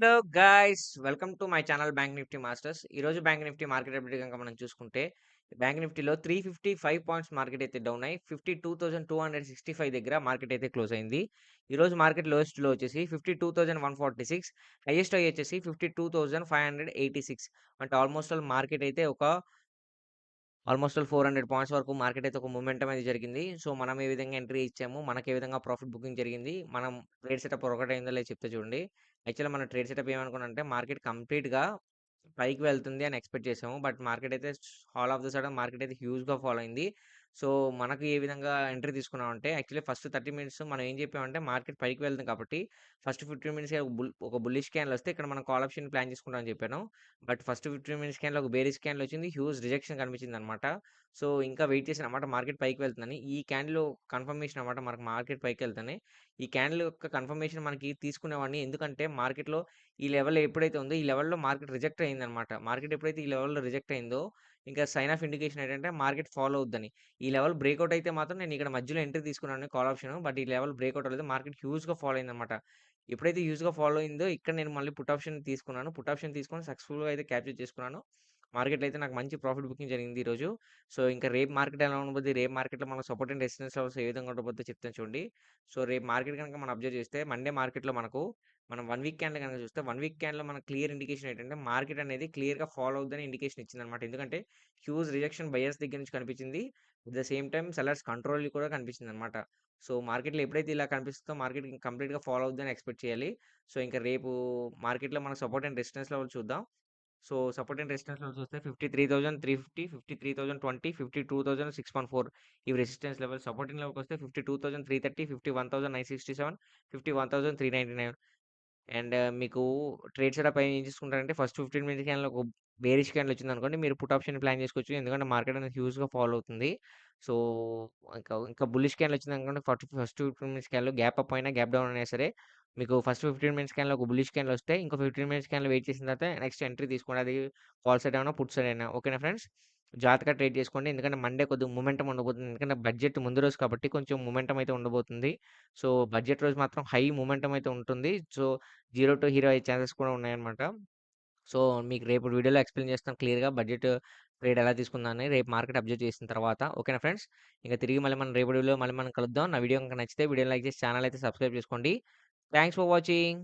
Hello guys welcome to my channel bank Nifty masters. ఈరోజు bank Nifty market update కనుక మనం చూసుకుంటే bank నిఫ్టీలో 355 పాయింట్స్ మార్కెట్ అయితే డౌన్ అయ్యి 52,265 దగ్గర మార్కెట్ అయితే క్లోజ్ అయింది. ఈరోజు మార్కెట్ లోయెస్ట్ లో వచ్చేసి 52,146, హైయెస్ట్ హై వచ్చేసి 52,586. అంటే మార్కెట్ అయితే ఆల్మోస్ట్ 400 పాయింట్స్ వరకు మార్కెట్ అయితే ఒక మొమెంటం అయితే జరిగింది. సో మనం ఏ విధంగా ఎంట్రీ ఇచ్చాము, మనకి ఏ విధంగా ప్రాఫిట్ బుకింగ్ జరిగింది, మనం ట్రేడ్ సెటప్ వర్కౌట్ అయిందో లేదో చెప్తే చూడండి. యాక్చువల్‌గా మన ట్రేడ్ సెటప్ ఏమనుకున్నానంటే మార్కెట్ కంప్లీట్‌గా పైకి వెళ్తుంది అని ఎక్స్‌పెక్ట్ చేసాము. బట్ మార్కెట్ అయితే all of the sudden market అయితే హ్యూజ్‌గా ఫాల్ అయింది. సో మనకు ఏ విధంగా ఎంట్రీ తీసుకున్నామంటే యాక్చువల్లీ ఫస్ట్ 30 మినిట్స్ మనం ఏం చెప్పామంటే మార్కెట్ పైకి వెళ్తుంది కాబట్టి ఫస్ట్ 15 మినిట్స్ ఒక బుల్లిష్ క్యాండిల్ వస్తే ఇక్కడ మనం కాల్ ఆప్షన్ ప్లాన్ చేసుకుంటాం అని చెప్పాను. బట్ ఫస్ట్ 15 మినిట్స్ క్యాండిల్ ఒక బేరిష్ క్యాండిల్ వచ్చింది. హ్యూజ్ రిజెక్షన్ కనిపించిందనమాట. సో ఇంకా వెయిట్ చేశాననమాట మార్కెట్ పైకి వెళ్తుందని. ఈ క్యాండిల్ కన్ఫర్మేషన్ అనమాట మనకు మార్కెట్ పైకి వెళ్తదని. ఈ క్యాండిల్ యొక్క కన్ఫర్మేషన్ మనకి తీసుకునేవాడిని. ఎందుకంటే మార్కెట్‌లో ఈ లెవెల్ ఎప్పుడైతే ఉందో ఈ లెవెల్‌లో మార్కెట్ రిజెక్ట్ అయిందనమాట. మార్కెట్ ఎప్పుడైతే ఈ లెవెల్‌లో రిజెక్ట్ అయిందో ఇంకా సైన్ ఆఫ్ ఇండికేషన్ ఏంటంటే మార్కెట్ ఫాలో అవుద్దని. ఈ లెవెల్ బ్రేక్‌ఔట్ అయితే మాత్రం నేను ఇక్కడ మధ్యలో ఎంట్రీ తీసుకున్నాను కాల్ ఆప్షన్. బట్ ఈ లెవెల్ బ్రేక్‌ఔట్ అవ్వలేదు. మార్కెట్ హ్యూజ్‌గా ఫాలో అయిందనమాట. ఎప్పుడైతే హ్యూజ్‌గా ఫాలో అయిందో ఇక్కడ నేను మళ్ళీ పుట్ ఆప్షన్ తీసుకున్నాను. పుట్ ఆప్షన్ తీసుకొని సక్సెస్‌ఫుల్‌గా అయితే క్యాప్చర్ చేసుకున్నాను. మార్కెట్‌లో అయితే నాకు మంచి ప్రాఫిట్ బుకింగ్ జరిగింది ఈరోజు. సో ఇంకా రేపు మార్కెట్ ఎలా ఉండబోద్ది? రేపు మార్కెట్‌లో మనకు సపోర్ట్ అండ్ రెసిస్టెన్స్ లెవెల్స్ ఏ విధంగా ఉండబోద్దో చెప్తాను చూడండి. సో రేపు మార్కెట్ గనుక మనం అబ్జర్వ్ చేస్తే మండే మార్కెట్‌లో మనం 1 వీక్ క్యాండిల్ గనుక చూస్తే 1 వీక్ క్యాండిల్‌లో మనకు క్లియర్ ఇండికేషన్ ఏంటంటే మార్కెట్ అనేది క్లియర్‌గా ఫాలో అవుద్దని ఇండికేషన్ ఇచ్చిందనమాట. ఎందుకంటే హ్యూజ్ రిజెక్షన్ బయర్స్ దగ్గర నుంచి కనిపించింది. At the same time sellers control కూడా కనిపించిందనమాట. సో మార్కెట్‌లో ఎప్పుడైతే ఇలా కనిపిస్తుందో మార్కెట్ కంప్లీట్‌గా ఫాలో అవుద్దని ఎక్స్‌పెక్ట్ చేయాలి. సో ఇంకా రేపు మార్కెట్‌లో మనకు సపోర్ట్ అండ్ రెసిస్టెన్స్ లెవెల్ చూద్దాం. So support and resistance levels చూస్తే 53,350, 53,020, 52,614 ఇవి రెసిస్టెన్స్ లెవెల్. సపోర్టింగ్ లెవెల్‌కొస్తే 52,330, 51,967, 51,399. అండ్ మీకు ట్రేడ్ సెటప్ ఏం చేసుకుంటారంటే ఫస్ట్ 15 మినిట్స్ క్యాండిల్ ఒక బేరిష్ క్యాండిల్ వచ్చిందనుకోండి మీరు పుట్ ఆప్షన్ ప్లాన్ చేసుకోవచ్చు. ఎందుకంటే మార్కెట్ అనేది హ్యూజ్‌గా ఫాలో అవుతుంది. సో ఇంకా బుల్లిష్ క్యాండిల్ వచ్చిందనుకోండి first 15 minutes candle gap up అయినా, గ్యాప్ డౌన్ అయినా సరే మీకు ఫస్ట్ 15 మినిట్స్ క్యాండిల్ ఒక బుల్లిష్ క్యాండిల్ వస్తే ఇంకో 15 మినిట్స్ క్యాండిల్ వెయిట్ చేసిన తర్వాత నెక్స్ట్ ఎంట్రీ తీసుకోండి. అది కాల్ సైడ్ అయినా, పుట్ సైడ్ అయినా. ఓకేనా ఫ్రెండ్స్? జాగ్రత్తగా ట్రేడ్ చేసుకోండి. ఎందుకంటే మండే కొద్దిగా మొమెంటం ఉండబోతుంది. ఎందుకంటే బడ్జెట్ ముందు రోజు కాబట్టి కొంచెం మొమెంటం అయితే ఉండబోతుంది. సో బడ్జెట్ రోజు మాత్రం హై మొమెంటం అయితే ఉంటుంది. సో జీరో టు హీరో అయ్యే ఛాన్సెస్ కూడా ఉన్నాయన్నమాట. సో మీకు రేపు వీడియోలో ఎక్స్‌ప్లెయిన్ చేస్తాను క్లియర్‌గా బడ్జెట్ ట్రేడ్ ఎలా తీసుకుందామని రేపు మార్కెట్ అబ్జర్వ్ చేసిన తర్వాత. ఓకేనా ఫ్రెండ్స్? ఇంక తిరిగి మళ్ళీ మనం రేపటి వీడియోలో మళ్ళీ మనం కలుద్దాం. నా వీడియో గనుక నచ్చితే వీడియోని లైక్ చేసి ఛానల్ అయితే సబ్స్క్రైబ్ చేసుకోండి. Thanks for watching.